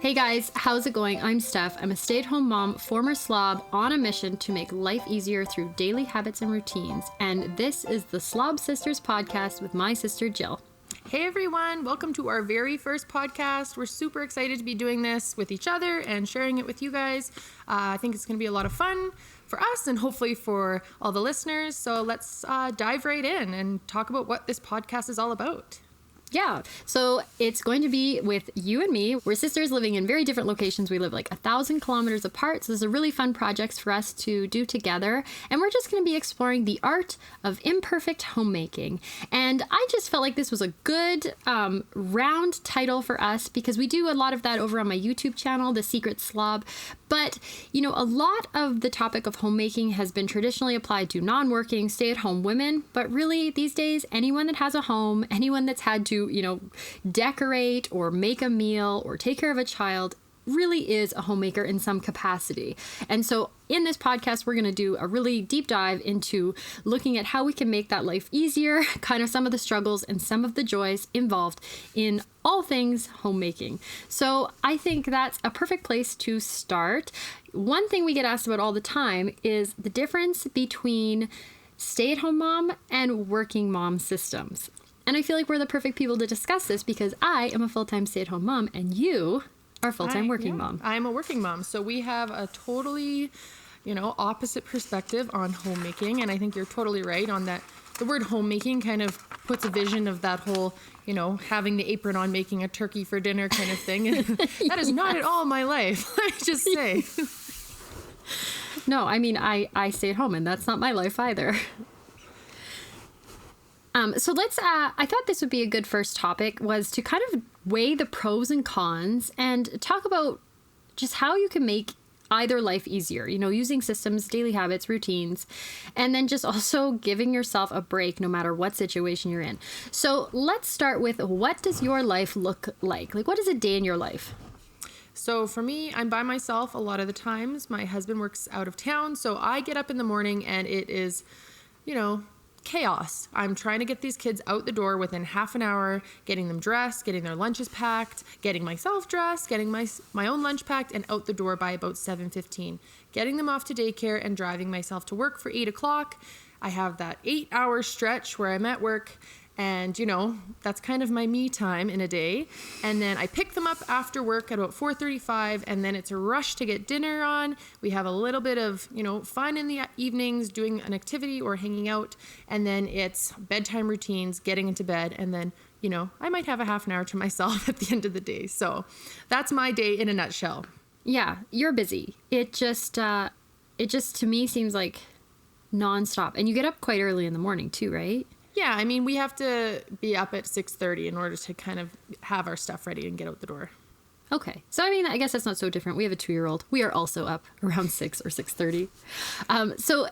Hey guys, how's it going? I'm Steph. I'm a stay-at-home mom, former slob, on a mission to make life easier through daily habits and routines. And this is the Slob Sisters podcast with my sister Jill. Hey everyone, welcome to our very first podcast. We're super excited to be doing this with each other and sharing it with you guys. I think it's going to be a lot of fun for us and hopefully for all the listeners. So let's dive right in and talk about what this podcast is all about. Yeah, so it's going to be with you and me. We're sisters living in very different locations. We live like 1,000 kilometers apart. So this is a really fun project for us to do together. And we're just going to be exploring the art of imperfect homemaking. And I just felt like this was a good round title for us because we do a lot of that over on my YouTube channel, The Secret Slob. But, you know, a lot of the topic of homemaking has been traditionally applied to non-working, stay-at-home women. But really, these days, anyone that has a home, anyone that's had to, you know, decorate or make a meal or take care of a child really is a homemaker in some capacity. And so in this podcast, we're going to do a really deep dive into looking at how we can make that life easier, kind of some of the struggles and some of the joys involved in all things homemaking. So I think that's a perfect place to start. One thing we get asked about all the time is the difference between stay-at-home mom and working mom systems. And I feel like we're the perfect people to discuss this because I am a full-time stay-at-home mom and you are a full-time working mom. I'm a working mom. So we have a totally, opposite perspective on homemaking. And I think you're totally right on that. The word homemaking kind of puts a vision of that whole, having the apron on, making a turkey for dinner kind of thing. And that is not at all my life, I just say. No, I mean, I stay at home and that's not my life either. So let's, I thought this would be a good first topic was to kind of weigh the pros and cons and talk about just how you can make either life easier, using systems, daily habits, routines, and then just also giving yourself a break no matter what situation you're in. So let's start with, what does your life look like? Like, what is a day in your life? So for me, I'm by myself a lot of the times. My husband works out of town, so I get up in the morning and it is, chaos. I'm trying to get these kids out the door within half an hour, getting them dressed, getting their lunches packed, getting myself dressed, getting my own lunch packed, and out the door by about 7:15. Getting them off to daycare and driving myself to work for 8 o'clock. I have that 8-hour stretch where I'm at work. And, that's kind of my me time in a day. And then I pick them up after work at about 4:35, and then it's a rush to get dinner on. We have a little bit of, fun in the evenings, doing an activity or hanging out. And then it's bedtime routines, getting into bed. And then, I might have a half an hour to myself at the end of the day. So that's my day in a nutshell. Yeah, you're busy. It just to me seems like nonstop. And you get up quite early in the morning too, right? Yeah, I mean, we have to be up at 6:30 in order to kind of have our stuff ready and get out the door. Okay. So, I mean, I guess that's not so different. We have a 2-year-old. We are also up around 6 or 6:30. So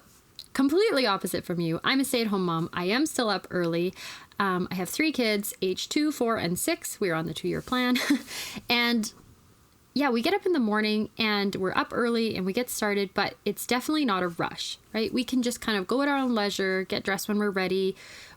completely opposite from you. I'm a stay-at-home mom. I am still up early. I have 3 kids, age 2, 4, and 6. We're on the 2-year plan. And yeah, we get up in the morning and we're up early and we get started, but it's definitely not a rush, right? We can just kind of go at our own leisure, get dressed when we're ready.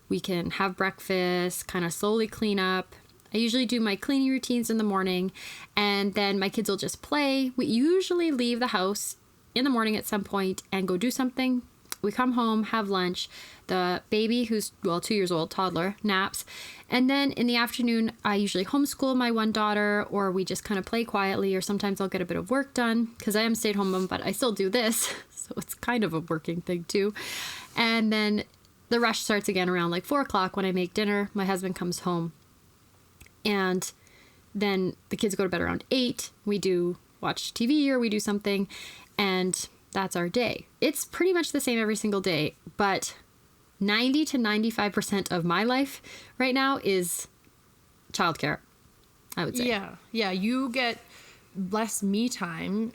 We can have breakfast, kind of slowly clean up. I usually do my cleaning routines in the morning, and then my kids will just play. We usually leave the house in the morning at some point and go do something. We come home, have lunch. The baby, who's, 2 years old, toddler, naps. And then in the afternoon, I usually homeschool my one daughter, or we just kind of play quietly, or sometimes I'll get a bit of work done because I am a stay-at-home mom, but I still do this. So it's kind of a working thing too. And then the rush starts again around like 4 o'clock when I make dinner. My husband comes home. And then the kids go to bed around 8. We do watch TV or we do something. And that's our day. It's pretty much the same every single day, but 90 to 95% of my life right now is childcare, I would say. Yeah. You get less me time,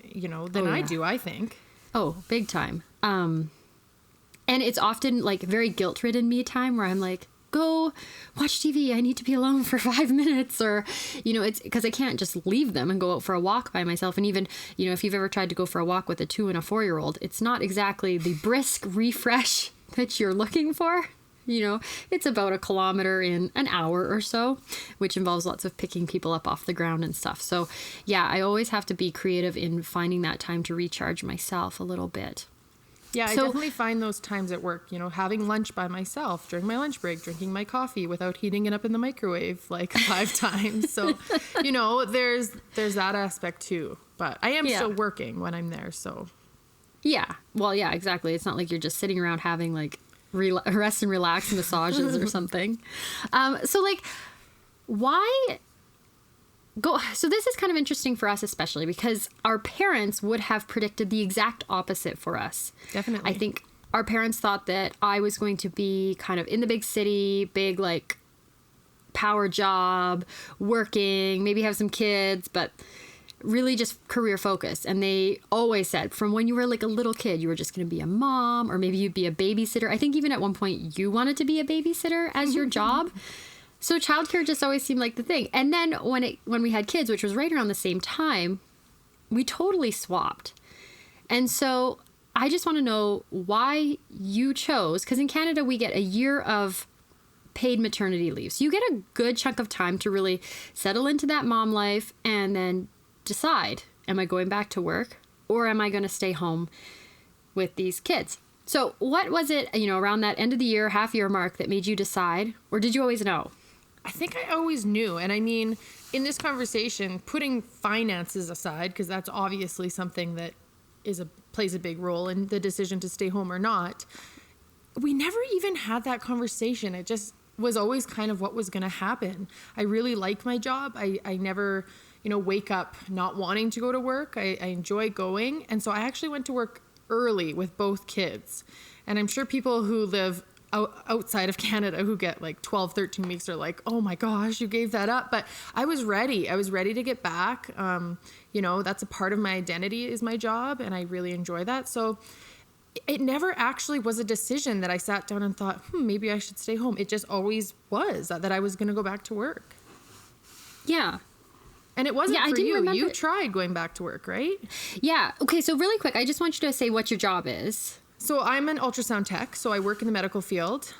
than I do, I think. Oh, big time. And it's often like very guilt-ridden me time where I'm like, go watch TV. I need to be alone for 5 minutes. Or, it's because I can't just leave them and go out for a walk by myself. And even, if you've ever tried to go for a walk with a 2 and a 4-year-old, it's not exactly the brisk refresh that you're looking for. It's about a kilometer in an hour or so, which involves lots of picking people up off the ground and stuff. So yeah, I always have to be creative in finding that time to recharge myself a little bit. Yeah, I definitely find those times at work, having lunch by myself during my lunch break, drinking my coffee without heating it up in the microwave like 5 times. So, there's that aspect too. But I am still working when I'm there, so. Yeah. Well, yeah, exactly. It's not like you're just sitting around having like rest and relax massages or something. So like, why go? So this is kind of interesting for us, especially because our parents would have predicted the exact opposite for us. Definitely. I think our parents thought that I was going to be kind of in the big city, big like power job, working, maybe have some kids, but really just career focused. And they always said from when you were like a little kid, you were just going to be a mom, or maybe you'd be a babysitter. I think even at one point you wanted to be a babysitter as your job. So childcare just always seemed like the thing. And then when we had kids, which was right around the same time, we totally swapped. And so I just want to know why you chose, because in Canada we get a year of paid maternity leave. So you get a good chunk of time to really settle into that mom life and then decide, am I going back to work or am I going to stay home with these kids? So what was it, around that end of the year, half year mark that made you decide, or did you always know? I think I always knew. And I mean, in this conversation, putting finances aside, because that's obviously something that plays a big role in the decision to stay home or not, we never even had that conversation. It just was always kind of what was going to happen. I really like my job. I never wake up not wanting to go to work. I enjoy going. And so I actually went to work early with both kids. And I'm sure people who live outside of Canada who get like 12, 13 weeks are like, oh my gosh, you gave that up. But I was ready. I was ready to get back. That's a part of my identity is my job. And I really enjoy that. So it never actually was a decision that I sat down and thought, maybe I should stay home. It just always was that I was going to go back to work. Yeah. And it wasn't for you. Remember. You tried going back to work, right? Yeah. Okay. So really quick, I just want you to say what your job is. So I'm an ultrasound tech. So I work in the medical field.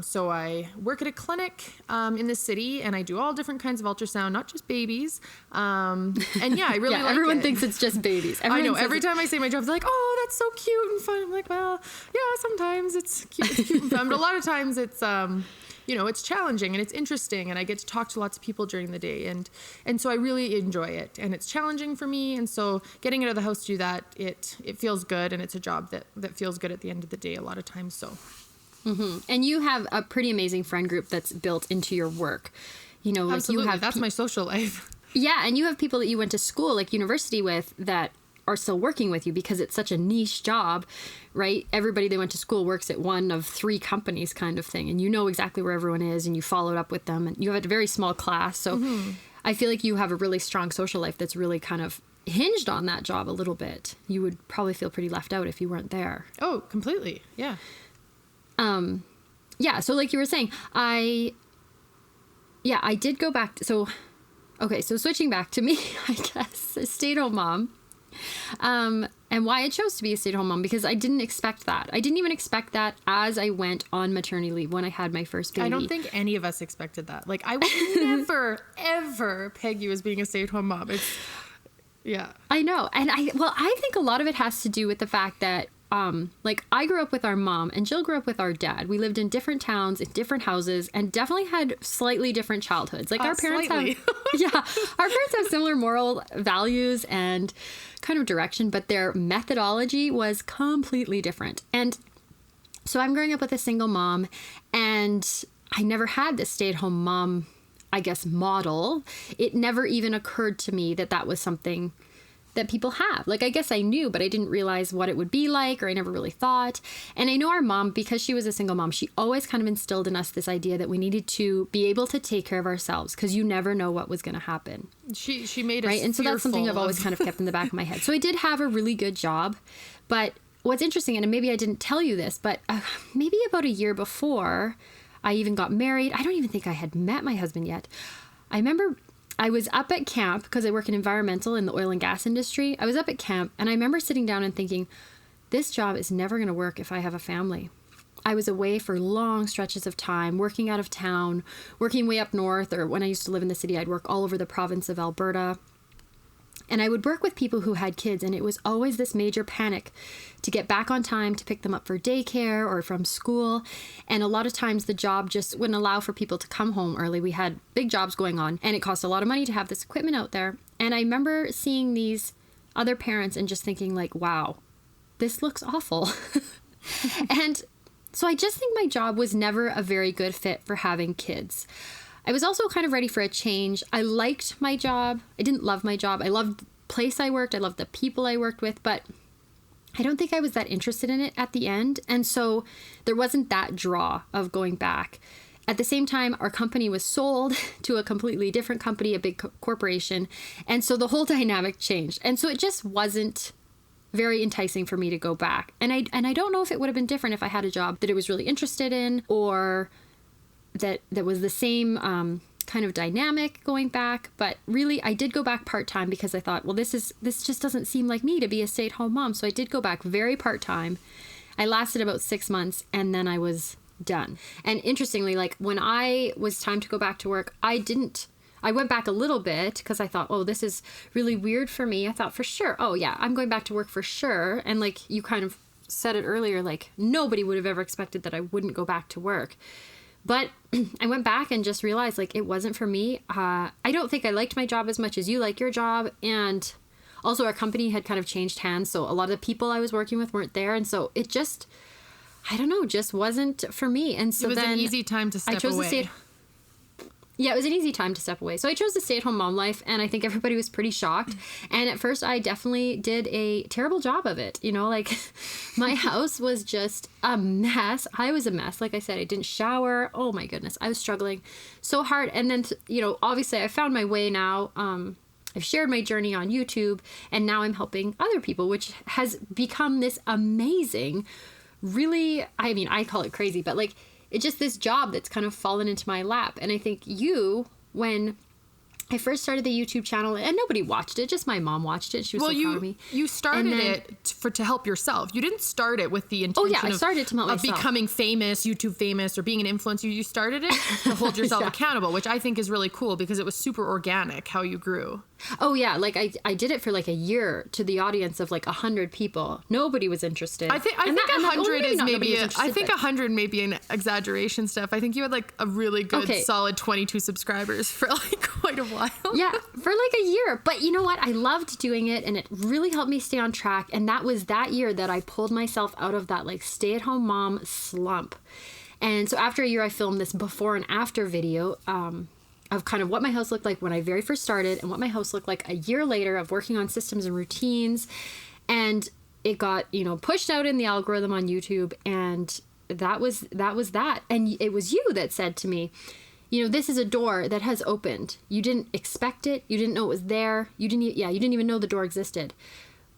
So I work at a clinic in the city, and I do all different kinds of ultrasound, not just babies. And yeah, I really like everyone it. thinks it's just babies. Everyone I know. Every time I say my job, they're like, "Oh, that's so cute and fun." I'm like, "Well, yeah, sometimes it's cute and fun, but a lot of times it's it's challenging and it's interesting, and I get to talk to lots of people during the day, and so I really enjoy it, and it's challenging for me, and so getting out of the house to do that, it feels good, and it's a job that feels good at the end of the day a lot of times. So. Mm-hmm. And you have a pretty amazing friend group that's built into your work. Absolutely. That's my social life. Yeah, and you have people that you went to school, like university with, that are still working with you because it's such a niche job, right? Everybody they went to school works at one of 3 companies kind of thing. And you know exactly where everyone is, and you followed up with them, and you have a very small class. So I feel like you have a really strong social life that's really kind of hinged on that job a little bit. You would probably feel pretty left out if you weren't there. Oh, completely. Yeah. Yeah. So like you were saying, I did go back. So switching back to me, I guess, a stay-at-home mom. And why I chose to be a stay-at-home mom, because I didn't expect that. I didn't even expect that as I went on maternity leave when I had my first baby. I don't think any of us expected that. Like, I would never, ever peg you as being a stay-at-home mom. Yeah. I know. And I think a lot of it has to do with the fact that I grew up with our mom and Jill grew up with our dad. We lived in different towns, in different houses, and definitely had slightly different childhoods. Like our parents slightly. our parents have similar moral values and kind of direction, but their methodology was completely different. And so I'm growing up with a single mom, and I never had this stay-at-home mom, I guess, model. It never even occurred to me that that was something that people have. Like, I guess I knew, but I didn't realize what it would be like, or I never really thought. And I know our mom, because she was a single mom, she always kind of instilled in us this idea that we needed to be able to take care of ourselves, because you never know what was going to happen. She made us right. And so that's something I've always kind of kept in the back of my head. So I did have a really good job, but what's interesting, and maybe I didn't tell you this, but maybe about a year before I even got married, I don't even think I had met my husband yet. I remember I was up at camp, because I work in environmental in the oil and gas industry. I was up at camp, and I remember sitting down and thinking, this job is never going to work if I have a family. I was away for long stretches of time, working out of town, working way up north, or when I used to live in the city, I'd work all over the province of Alberta. And I would work with people who had kids, and it was always this major panic to get back on time to pick them up for daycare or from school. And a lot of times the job just wouldn't allow for people to come home early. We had big jobs going on, and it cost a lot of money to have this equipment out there. And I remember seeing these other parents and just thinking like, wow, this looks awful. And so I just think my job was never a very good fit for having kids. I was also kind of ready for a change. I liked my job. I didn't love my job. I loved the place I worked. I loved the people I worked with, but I don't think I was that interested in it at the end. And so there wasn't that draw of going back. At the same time, our company was sold to a completely different company, a big corporation. And so the whole dynamic changed. And so it just wasn't very enticing for me to go back. And I don't know if it would have been different if I had a job that I was really interested in, or that was the same kind of dynamic going back. But really, I did go back part-time because I thought, well, this just doesn't seem like me to be a stay-at-home mom. So I did go back very part-time. I lasted about 6 months, and then I was done. And interestingly, like when I was time to go back to work, I went back a little bit because I thought, oh, this is really weird for me. I thought for sure, oh yeah, I'm going back to work for sure. And like you kind of said it earlier, like nobody would have ever expected that I wouldn't go back to work. But I went back and just realized like it wasn't for me. I don't think I liked my job as much as you like your job. And also our company had kind of changed hands. So a lot of the people I was working with weren't there. And so it just, I don't know, just wasn't for me. And so it was then an easy time to step away. Yeah, it was an easy time to step away. So I chose the stay-at-home mom life, and I think everybody was pretty shocked. And at first, I definitely did a terrible job of it. You know, like my house was just a mess. I was a mess. Like I said, I didn't shower. Oh my goodness, I was struggling so hard. And then, you know, obviously I found my way now. I've shared my journey on YouTube, and now I'm helping other people, which has become this amazing, really, I mean, I call it crazy, but like, it's just this job that's kind of fallen into my lap. And I think when I first started the YouTube channel, and nobody watched it, just my mom watched it. She was so proud of me. You started it to help yourself. You didn't start it with the intention I started to help of myself. Becoming famous, YouTube famous, or being an influencer. You started it to hold yourself accountable, which I think is really cool because it was super organic how you grew. Oh yeah, like I did it for like a year to the audience of like 100 people. Nobody was interested. I think 100 is maybe. I think 100 may be an exaggeration stuff. I think you had like a really good solid 22 subscribers for like quite a while. Yeah, for like a year. But you know what? I loved doing it, and it really helped me stay on track. And that was that year that I pulled myself out of that like stay-at-home mom slump. And so after a year, I filmed this before and after video. Of kind of what my house looked like when I very first started and what my house looked like a year later of working on systems and routines. And it got, you know, pushed out in the algorithm on YouTube. And that was that. And it was you that said to me, you know, this is a door that has opened. You didn't expect it. You didn't know it was there. You didn't even know the door existed.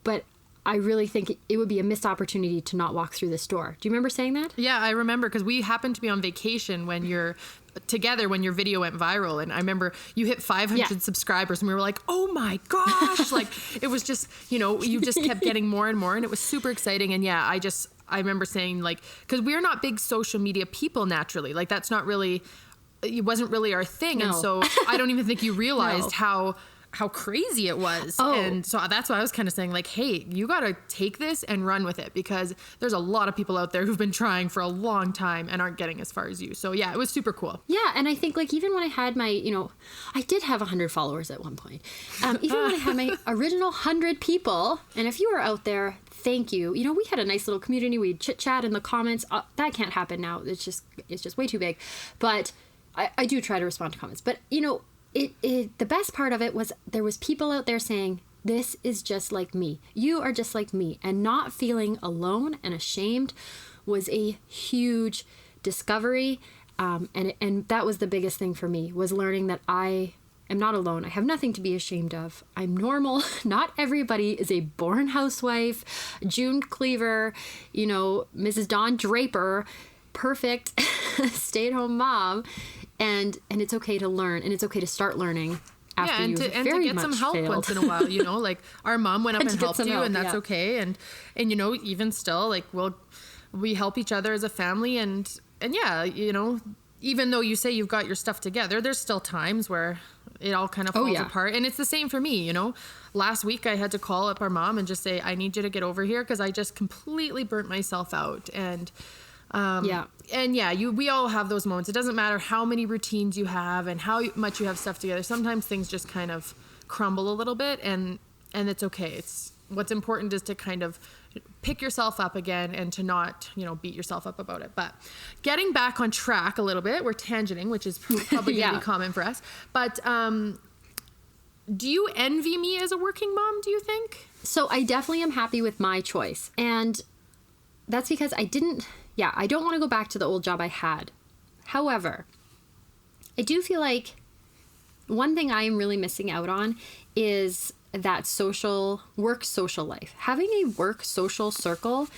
But I really think it would be a missed opportunity to not walk through this door. Do you remember saying that? Yeah, I remember because we happened to be on vacation when your video went viral. And I remember you hit 500 subscribers and we were like, oh my gosh. Like it was just, you know, you just kept getting more and more and it was super exciting. And yeah, I remember saying like, because we're not big social media people naturally. Like that's not really, it wasn't really our thing. No. And so I don't even think you realized how crazy it was. Oh. And so that's why I was kind of saying like, hey, you got to take this and run with it because there's a lot of people out there who've been trying for a long time and aren't getting as far as you. So yeah, it was super cool. Yeah. And I think like, even when I had my, you know, I did have 100 followers at one point. Even when I had my original 100 people, and if you were out there, thank you. You know, we had a nice little community. We'd chit chat in the comments. That can't happen now. It's just way too big. But I do try to respond to comments. But you know, the best part of it was there was people out there saying, this is just like me. You are just like me. And not feeling alone and ashamed was a huge discovery. And that was the biggest thing for me, was learning that I am not alone. I have nothing to be ashamed of. I'm normal. Not everybody is a born housewife, June Cleaver, you know, Mrs. Dawn Draper, perfect stay-at-home mom. And it's okay to learn, and it's okay to start learning after and to get some help failed. Once in a while, you know, like our mom went up and helped you, and that's okay. And you know, even still, like we'll we help each other as a family. And yeah, you know, even though you say you've got your stuff together, there's still times where it all kind of falls apart. And it's the same for me, you know. Last week I had to call up our mom and just say, I need you to get over here because I just completely burnt myself out. And we all have those moments. It doesn't matter how many routines you have and how much you have stuff together. Sometimes things just kind of crumble a little bit, and it's okay. It's what's important is to kind of pick yourself up again and to not, you know, beat yourself up about it. But getting back on track a little bit, we're tangenting, which is probably going to be common for us. But do you envy me as a working mom, do you think? So I definitely am happy with my choice. And that's because I don't want to go back to the old job I had. However, I do feel like one thing I am really missing out on is that work social life. Having a work social circle.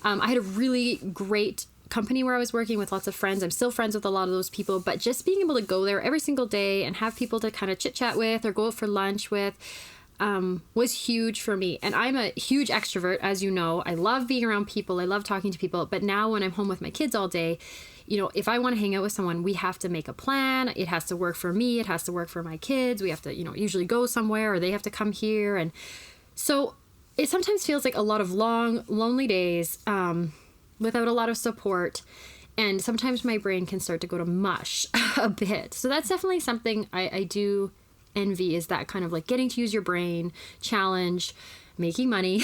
I had a really great company where I was working with lots of friends. I'm still friends with a lot of those people, but just being able to go there every single day and have people to kind of chit chat with or go out for lunch with was huge for me. And I'm a huge extrovert, as you know. I love being around people. I love talking to people. But now when I'm home with my kids all day, you know, if I want to hang out with someone, we have to make a plan. It has to work for me. It has to work for my kids. We have to, you know, usually go somewhere or they have to come here. And so it sometimes feels like a lot of long, lonely days without a lot of support. And sometimes my brain can start to go to mush a bit. So that's definitely something I do envy, is that kind of like getting to use your brain, challenge, making money,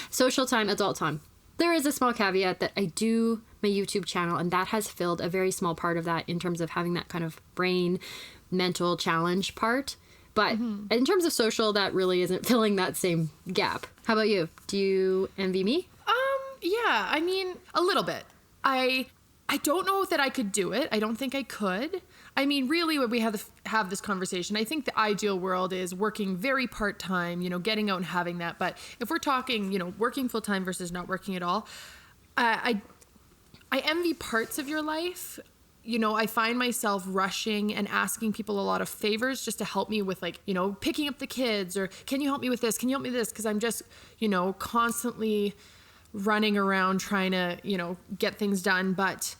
social time, adult time. There is a small caveat that I do my YouTube channel, and that has filled a very small part of that in terms of having that kind of brain, mental challenge part. But in terms of social, that really isn't filling that same gap. How about you? Do you envy me? Yeah, I mean, a little bit. I don't know that I could do it. I don't think I could. I mean, really, when we have this conversation, I think the ideal world is working very part-time, you know, getting out and having that. But if we're talking, you know, working full-time versus not working at all, I envy parts of your life. You know, I find myself rushing and asking people a lot of favors just to help me with, like, you know, picking up the kids, or can you help me with this? Can you help me with this? Because I'm just, you know, constantly running around trying to, you know, get things done. But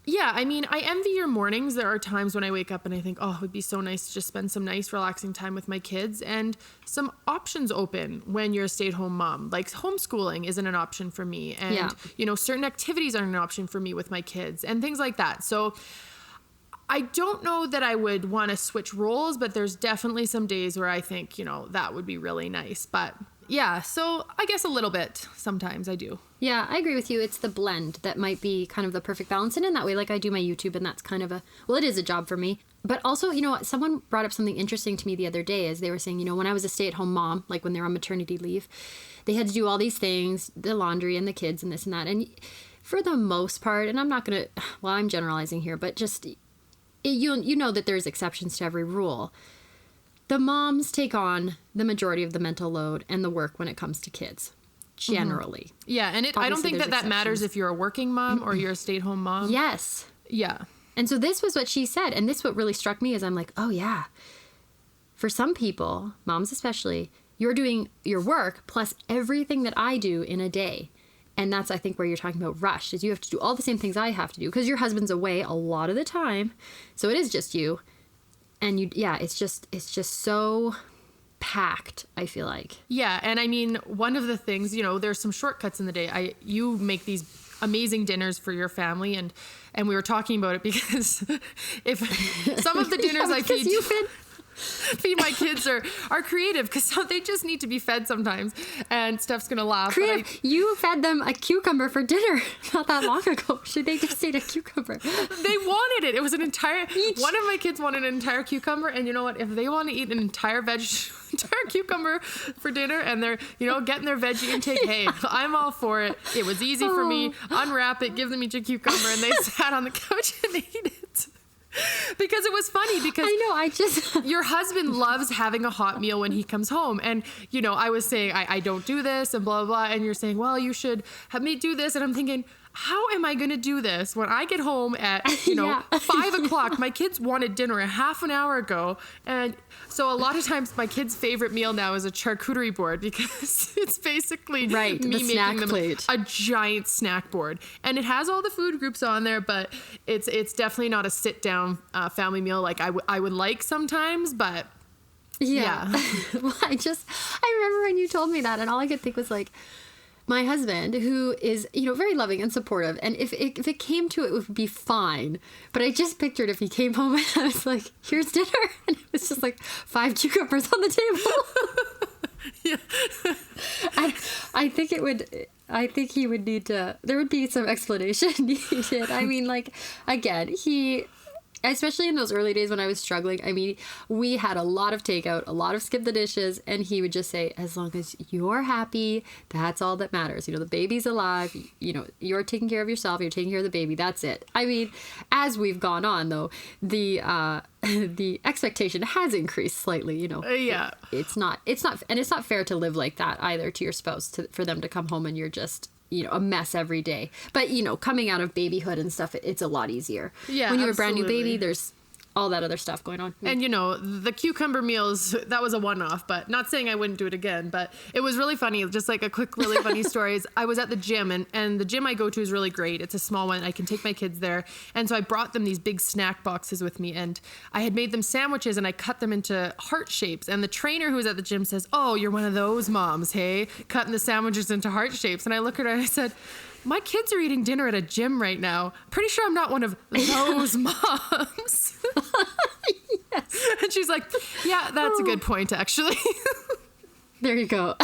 yeah, I mean, I envy your mornings. There are times when I wake up and I think, oh, it would be so nice to just spend some nice, relaxing time with my kids, and some options open when you're a stay-at-home mom. Like homeschooling isn't an option for me. And, you know, certain activities aren't an option for me with my kids and things like that. So I don't know that I would want to switch roles, but there's definitely some days where I think, you know, that would be really nice. But yeah, so I guess a little bit sometimes I do. Yeah, I agree with you. It's the blend that might be kind of the perfect balance. And in that way, like I do my YouTube, and that's kind of it is a job for me. But also, you know, someone brought up something interesting to me the other day, as they were saying, you know, when I was a stay-at-home mom, like when they're on maternity leave, they had to do all these things, the laundry and the kids and this and that. And for the most part, and I'm not going to, well, I'm generalizing here, but just, you know that there's exceptions to every rule. The moms take on the majority of the mental load and the work when it comes to kids, generally. Yeah, and I don't think that matters if you're a working mom or you're a stay-at-home mom. Yes. Yeah. And so this was what she said, and this what really struck me is I'm like, oh yeah. For some people, moms especially, you're doing your work plus everything that I do in a day. And that's, I think, where you're talking about rushed, is you have to do all the same things I have to do because your husband's away a lot of the time. So it is just you. And it's just so packed, I feel like. Yeah, and I mean, one of the things, you know, there's some shortcuts in the day. You make these amazing dinners for your family, and we were talking about it because if some of the dinners I feed my kids are creative, because they just need to be fed sometimes, and Steph's gonna laugh. You fed them a cucumber for dinner not that long ago. Should they just eat a cucumber? They wanted it. It was one of my kids wanted an entire cucumber, and you know what, if they want to eat an entire cucumber for dinner and they're, you know, getting their veggie intake, hey, I'm all for it. It was easy for me. Unwrap it, give them each a cucumber, and they sat on the couch and ate it. Because it was funny, because I know, your husband loves having a hot meal when he comes home. And, you know, I was saying, I don't do this and blah, blah, blah. And you're saying, well, you should have me do this. And I'm thinking, how am I going to do this when I get home at, 5 o'clock? My kids wanted dinner a half an hour ago. And so a lot of times my kids' favorite meal now is a charcuterie board because it's basically me making them plate. a giant snack board. And it has all the food groups on there, but it's definitely not a sit down family meal like I would like sometimes, but yeah. Well, I remember when you told me that, and all I could think was like, my husband, who is, very loving and supportive, and if it came to it, it would be fine. But I just pictured if he came home and I was like, here's dinner, and it was just like 5 cucumbers on the table. Yeah. I think he would need to, there would be some explanation needed. I mean, like, again, especially in those early days when I was struggling, I mean, we had a lot of takeout, a lot of skip the dishes, and he would just say, as long as you're happy, that's all that matters. The baby's alive, you're taking care of yourself, you're taking care of the baby, that's it. I mean, as we've gone on, though, the expectation has increased slightly, Yeah. It's not fair to live like that either to your spouse, for them to come home and you're just a mess every day. But, coming out of babyhood and stuff, it's a lot easier. Yeah, when you have a brand new absolutely. baby, there's all that other stuff going on. And the cucumber meals, that was a one-off, but not saying I wouldn't do it again, but it was really funny. Just like a quick, really funny story is I was at the gym and the gym I go to is really great. It's a small one. I can take my kids there. And so I brought them these big snack boxes with me and I had made them sandwiches and I cut them into heart shapes. And the trainer who was at the gym says, "Oh, you're one of those moms, hey? Cutting the sandwiches into heart shapes." And I look at her and I said, "My kids are eating dinner at a gym right now. Pretty sure I'm not one of those moms." Yes. And she's like, "Yeah, that's a good point, actually." There you go.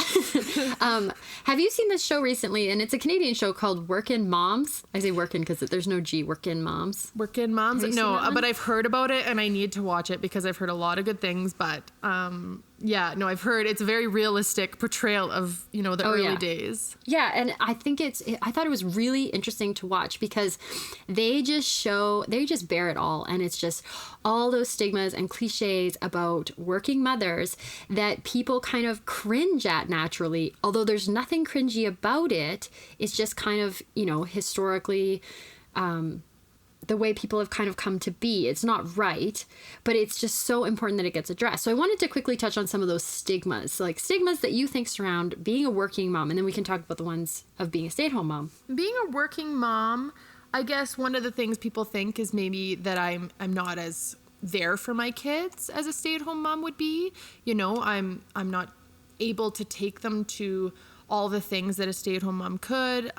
Have you seen this show recently? And it's a Canadian show called Workin' Moms. I say workin' because there's no G. Workin' Moms. Workin' Moms? Have you seen that No, one? but I've heard about it and I need to watch it because I've heard a lot of good things. But I've heard it's a very realistic portrayal of, the early days. Yeah, and I thought it was really interesting to watch because they just bear it all. And it's just all those stigmas and cliches about working mothers that people kind of cringe at naturally. Although there's nothing cringy about it. It's just kind of, historically, the way people have kind of come to be. It's not right, but it's just so important that it gets addressed. So I wanted to quickly touch on some of those stigmas, like stigmas that you think surround being a working mom, and then we can talk about the ones of being a stay-at-home mom. Being a working mom, I guess one of the things people think is maybe that I'm not as there for my kids as a stay-at-home mom would be. I'm not able to take them to all the things that a stay-at-home mom could.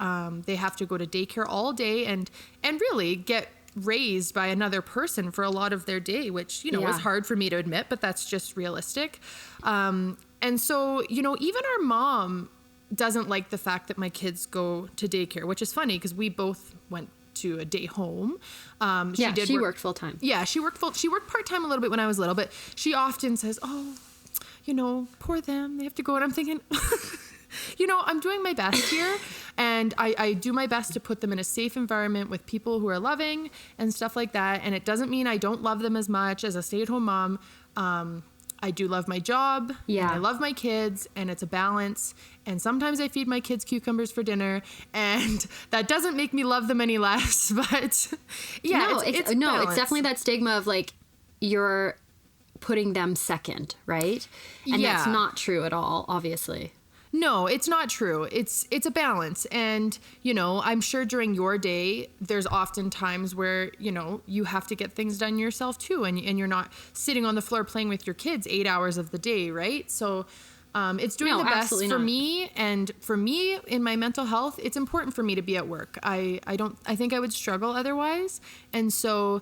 They have to go to daycare all day and really get raised by another person for a lot of their day, which, is hard for me to admit, but that's just realistic. And so, even our mom doesn't like the fact that my kids go to daycare, which is funny because we both went to a day home. She worked full time. Yeah, she worked part-time a little bit when I was little, but she often says, "Oh, poor them. They have to go." And I'm thinking, I'm doing my best here, and I do my best to put them in a safe environment with people who are loving and stuff like that. And it doesn't mean I don't love them as much as a stay-at-home mom. I do love my job. Yeah. And I love my kids, and it's a balance. And sometimes I feed my kids cucumbers for dinner, and that doesn't make me love them any less. But yeah, it's definitely that stigma of like you're putting them second, right? And that's not true at all, obviously. No, it's not true. It's a balance. And, I'm sure during your day, there's often times where, you have to get things done yourself too. And you're not sitting on the floor playing with your kids 8 hours of the day, right? So it's doing the best for me. And for me, in my mental health, it's important for me to be at work. I think I would struggle otherwise. And so,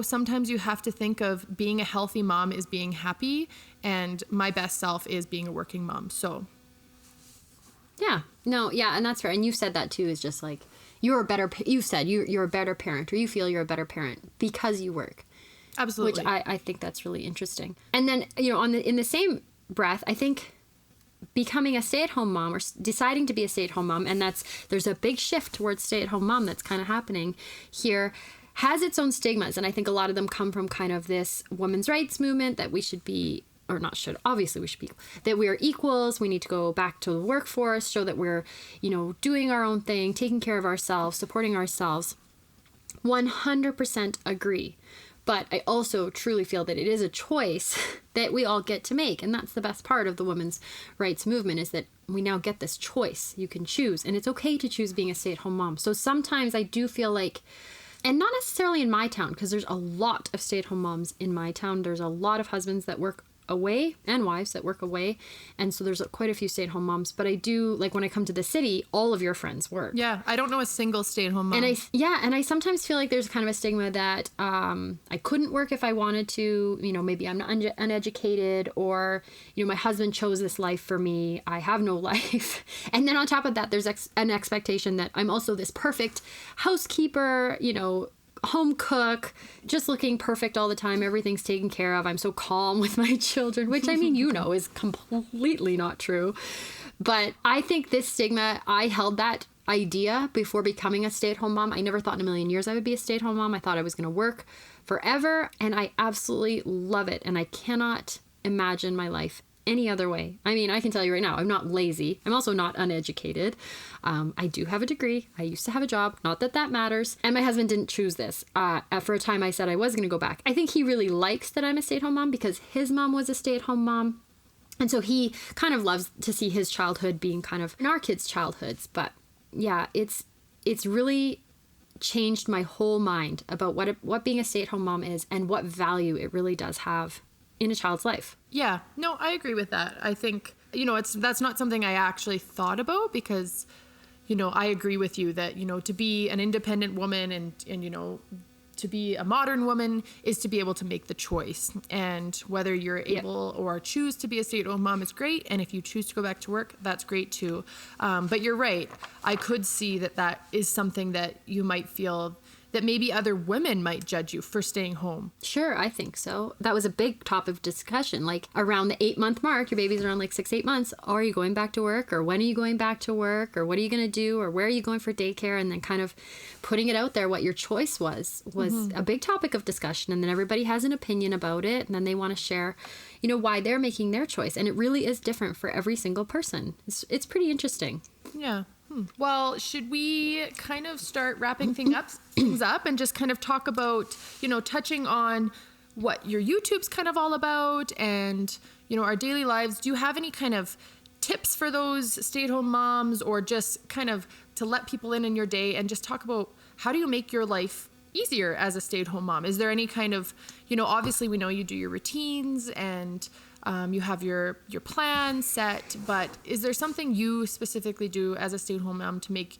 sometimes you have to think of being a healthy mom is being happy. And my best self is being a working mom. So... and that's fair. And you've said that too, is just like, you're a better parent, or you feel you're a better parent because you work. Absolutely. Which I think that's really interesting. And then, in the same breath, I think becoming a stay-at-home mom or deciding to be a stay-at-home mom, and there's a big shift towards stay-at-home mom that's kind of happening here, has its own stigmas. And I think a lot of them come from kind of this women's rights movement that we should be or not should, obviously we should be, that we are equals. We need to go back to the workforce, show that we're, doing our own thing, taking care of ourselves, supporting ourselves. 100% agree. But I also truly feel that it is a choice that we all get to make. And that's the best part of the women's rights movement, is that we now get this choice. You can choose. And it's okay to choose being a stay-at-home mom. So sometimes I do feel like, and not necessarily in my town, because there's a lot of stay-at-home moms in my town. There's a lot of husbands that work away and wives that work away. And so there's quite a few stay-at-home moms. But I do, like when I come to the city, all of your friends work. Yeah, I don't know a single stay-at-home mom. And I sometimes feel like there's kind of a stigma that I couldn't work if I wanted to. Maybe I'm uneducated, or my husband chose this life for me. I have no life. And then on top of that, there's an expectation that I'm also this perfect housekeeper, home cook, just looking perfect all the time. Everything's taken care of. I'm so calm with my children, which is completely not true. But I think this stigma, I held that idea before becoming a stay-at-home mom. I never thought in a million years I would be a stay-at-home mom. I thought I was going to work forever, and I absolutely love it. And I cannot imagine my life any other way. I can tell you right now, I'm not lazy. I'm also not uneducated. I do have a degree. I used to have a job. Not that that matters. And my husband didn't choose this. For a time, I said I was going to go back. I think he really likes that I'm a stay-at-home mom because his mom was a stay-at-home mom. And so he kind of loves to see his childhood being kind of in our kids' childhoods. But yeah, it's really changed my whole mind about what being a stay-at-home mom is and what value it really does have in a child's life. Yeah, no, I agree with that. I think, that's not something I actually thought about because, I agree with you that, to be an independent woman and to be a modern woman is to be able to make the choice. And whether you're able or choose to be a stay-at-home mom is great. And if you choose to go back to work, that's great too. But you're right. I could see that is something that you might feel that maybe other women might judge you for staying home. Sure, I think so. That was a big topic of discussion. Like around the 8-month mark, your baby's around like 6-8 months. Are you going back to work? Or when are you going back to work? Or what are you going to do? Or where are you going for daycare? And then kind of putting it out there what your choice was a big topic of discussion. And then everybody has an opinion about it. And then they want to share, why they're making their choice. And it really is different for every single person. It's pretty interesting. Yeah. Well, should we kind of start wrapping things up and just kind of talk about, touching on what your YouTube's kind of all about and, our daily lives? Do you have any kind of tips for those stay-at-home moms, or just kind of to let people in your day and just talk about how do you make your life easier as a stay-at-home mom? Is there any kind of, obviously we know you do your routines and you have your plan set, but is there something you specifically do as a stay-at-home mom to make,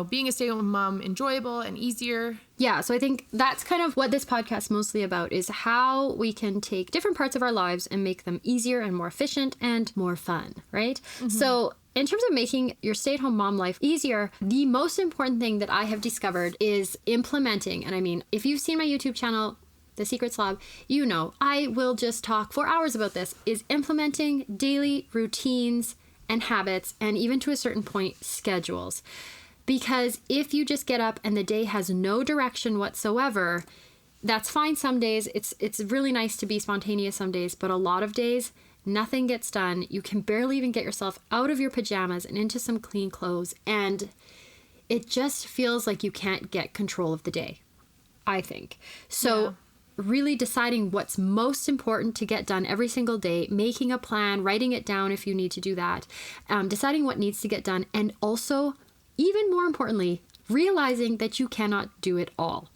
being a stay-at-home mom enjoyable and easier? Yeah, so I think that's kind of what this podcast is mostly about, is how we can take different parts of our lives and make them easier and more efficient and more fun, right? Mm-hmm. So in terms of making your stay-at-home mom life easier, the most important thing that I have discovered is implementing, and if you've seen my YouTube channel, The Secret Slob, I will just talk for hours about this, is implementing daily routines and habits, and even to a certain point, schedules. Because if you just get up and the day has no direction whatsoever, that's fine some days. It's really nice to be spontaneous some days, but a lot of days, nothing gets done. You can barely even get yourself out of your pajamas and into some clean clothes, and it just feels like you can't get control of the day, I think. So yeah. Really deciding what's most important to get done every single day, making a plan, writing it down if you need to do that, deciding what needs to get done, and also, even more importantly, realizing that you cannot do it all.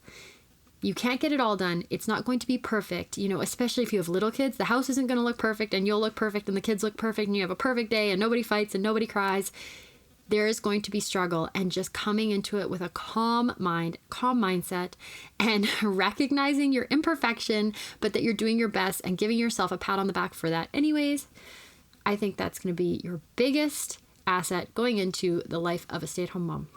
You can't get it all done. It's not going to be perfect, especially if you have little kids. The house isn't going to look perfect, and you'll look perfect, and the kids look perfect, and you have a perfect day, and nobody fights, and nobody cries. There is going to be struggle, and just coming into it with a calm mind, calm mindset, and recognizing your imperfection, but that you're doing your best and giving yourself a pat on the back for that anyways. I think that's going to be your biggest asset going into the life of a stay-at-home mom.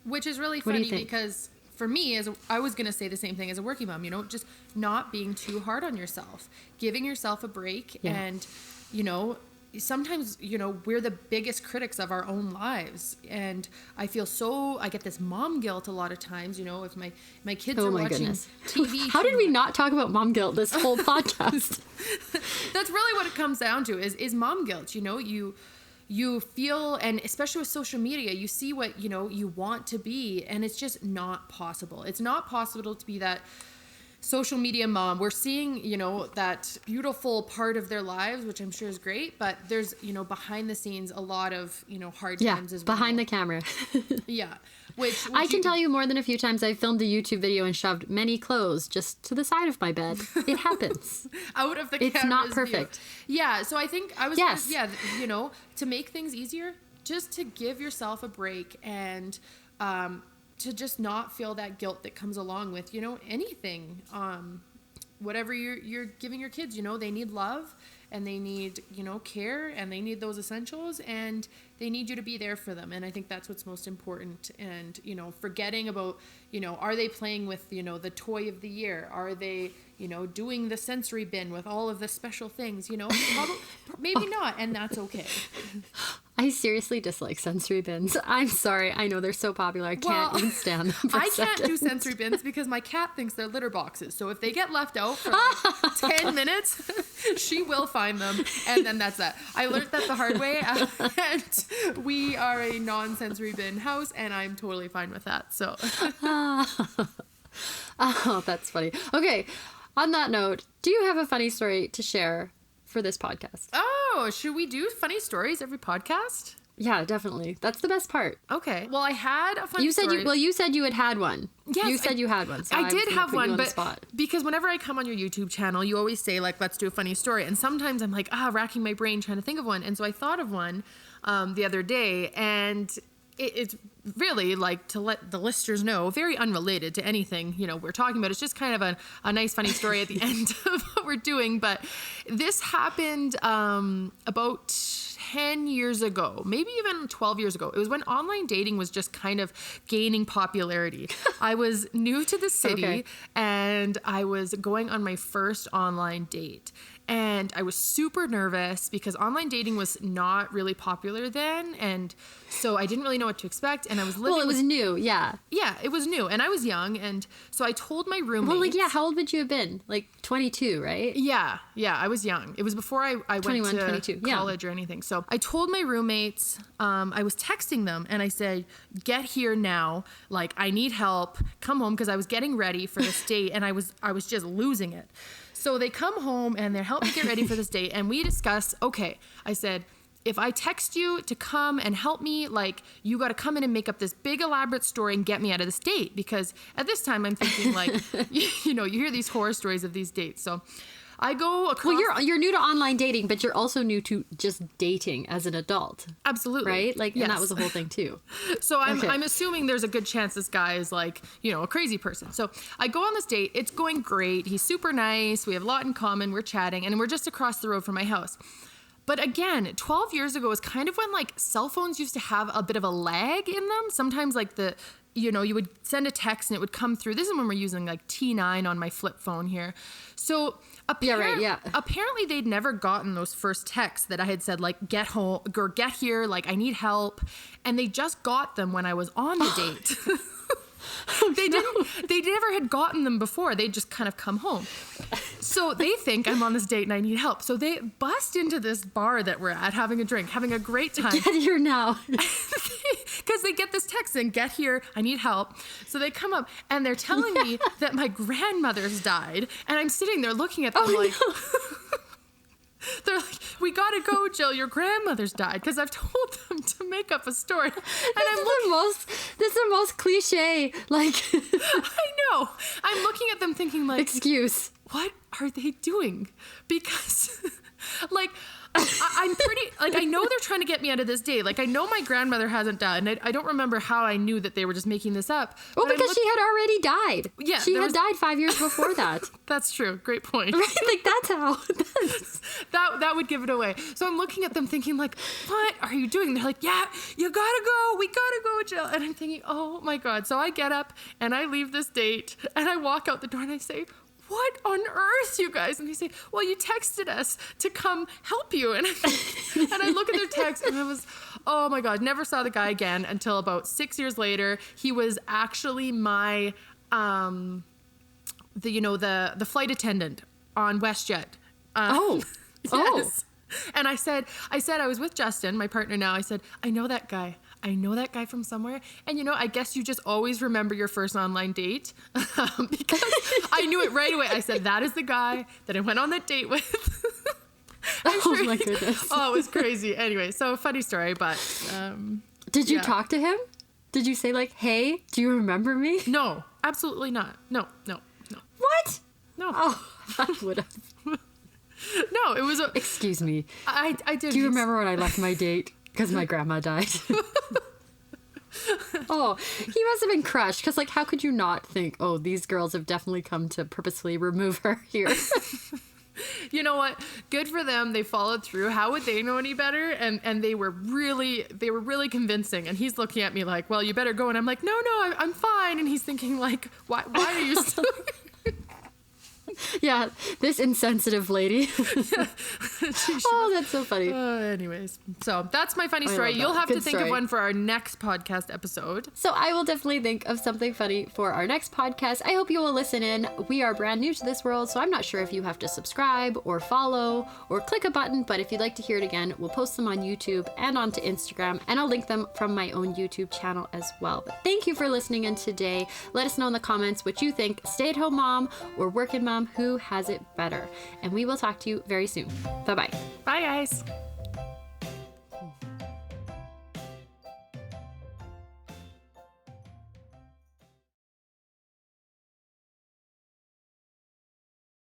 Which is really funny because for me, I was going to say the same thing as a working mom, just not being too hard on yourself, giving yourself a break and, sometimes, we're the biggest critics of our own lives. And I get this mom guilt a lot of times, if my kids are watching goodness. TV. How did we not talk about mom guilt this whole podcast? That's really what it comes down to is mom guilt. You feel, and especially with social media, you see what, you want to be, and it's just not possible. It's not possible to be that social media mom. We're seeing, that beautiful part of their lives, which I'm sure is great, but there's, behind the scenes, a lot of, hard times as well. Behind the camera. Yeah. Which I can tell you more than a few times I've filmed a YouTube video and shoved many clothes just to the side of my bed. It happens. Out of the It's not perfect. View. Yeah. So I think I was, yes. To make things easier, just to give yourself a break and, to just not feel that guilt that comes along with, anything, whatever you're giving your kids, they need love and they need, care, and they need those essentials, and they need you to be there for them. And I think that's what's most important. And, forgetting about, are they playing with, the toy of the year? Are they, doing the sensory bin with all of the special things, maybe not. And that's okay. I seriously dislike sensory bins. I'm sorry. I know they're so popular. I can't even stand them for I can't do seconds. sensory bins because my cat thinks they're litter boxes. So if they get left out for like 10 minutes, she will find them. And then that's that. I learned that the hard way. And we are a non-sensory bin house, and I'm totally fine with that. So. Oh, that's funny. Okay. On that note, do you have a funny story to share for this podcast? Oh, should we do funny stories every podcast? Yeah, definitely. That's the best part. Okay. Well, I had a funny story. You said you had one. Yes, you said you had one. So I did have one, but spot. Because whenever I come on your YouTube channel, you always say like, let's do a funny story. And sometimes I'm like, racking my brain trying to think of one. And so I thought of one the other day, and it's really, like, to let the listeners know, very unrelated to anything, we're talking about. It's just kind of a nice, funny story at the end of what we're doing. But this happened about 10 years ago, maybe even 12 years ago. It was when online dating was just kind of gaining popularity. I was new to the city, and I was going on my first online date. And I was super nervous because online dating was not really popular then. And so I didn't really know what to expect. And I was living. Well, it was new. Yeah. Yeah, it was new. And I was young. And so I told my roommate. Well, how old would you have been? Like 22, right? Yeah. I was young. It was before I went 21, to 22. college or anything. So I told my roommates, I was texting them, and I said, get here now. Like, I need help. Come home, because I was getting ready for this date, and I was just losing it. So they come home and they help me get ready for this date. And we discussed, okay, I said, if I text you to come and help me, like, you got to come in and make up this big elaborate story and get me out of this date. Because at this time I'm thinking, like, you hear these horror stories of these dates. So I go across. Well, you're new to online dating, but you're also new to just dating as an adult. Absolutely. Right? Like, yes. And that was the whole thing too. So I'm assuming there's a good chance this guy is like, a crazy person. So I go on this date. It's going great. He's super nice. We have a lot in common. We're chatting, and we're just across the road from my house. But again, 12 years ago was kind of when, like, cell phones used to have a bit of a lag in them. Sometimes, like, you would send a text and it would come through. This is when we're using, like, T9 on my flip phone here. So apparently they'd never gotten those first texts that I had said, like, get home or get here, like, I need help. And they just got them when I was on the date. They never had gotten them before. They'd just kind of come home. So they think I'm on this date and I need help. So they bust into this bar that we're at, having a drink, having a great time. Get here now. Because they get this text saying, get here, I need help. So they come up and they're telling me that my grandmother's died. And I'm sitting there looking at them no. They're like, we gotta go, Jill. Your grandmother's died, because I've told them to make up a story. And This is the most cliche. Like, I know. I'm looking at them thinking, like, excuse. What are they doing? Because, like, I'm pretty, like, I know they're trying to get me out of this date. Like, I know my grandmother hasn't died, and I don't remember how I knew that they were just making this up. Well, because she had already died. Yeah. She had died 5 years before that. That's true. Great point. Right? Like, that's how. That would give it away. So I'm looking at them thinking, like, what are you doing? They're like, yeah, you gotta go. We gotta go, Jill. And I'm thinking, oh my God. So I get up and I leave this date and I walk out the door and I say, what on earth, you guys? And they say, well, you texted us to come help you. And I look at their text and I was, oh my God, never saw the guy again until about 6 years later. He was actually my, the flight attendant on WestJet. Yes. And I said I was with Justin, my partner now. I said, I know that guy from somewhere. And I guess you just always remember your first online date because I knew it right away. I said, that is the guy that I went on that date with. My goodness. Oh, it was crazy. Anyway, so funny story, but did you talk to him? Did you say like, hey, do you remember me? No, absolutely not. No. What? No. Oh, I would have. No, it was Excuse me. I did. Do you remember when I left my date? Because my grandma died. Oh, he must have been crushed. Because, like, how could you not think, oh, these girls have definitely come to purposely remove her here? You know what? Good for them. They followed through. How would they know any better? And they were really convincing. And he's looking at me like, well, you better go. And I'm like, no, I'm fine. And he's thinking like, why are you still? Yeah, this insensitive lady. Oh, that's so funny. Anyways, so that's my funny story. You'll have to think of one for our next podcast episode. So I will definitely think of something funny for our next podcast. I hope you will listen in. We are brand new to this world, so I'm not sure if you have to subscribe or follow or click a button, but if you'd like to hear it again, we'll post them on YouTube and onto Instagram, and I'll link them from my own YouTube channel as well. But thank you for listening in today. Let us know in the comments what you think, stay-at-home mom or working mom, who has it better. And we will talk to you very soon. Bye-bye. Bye, guys.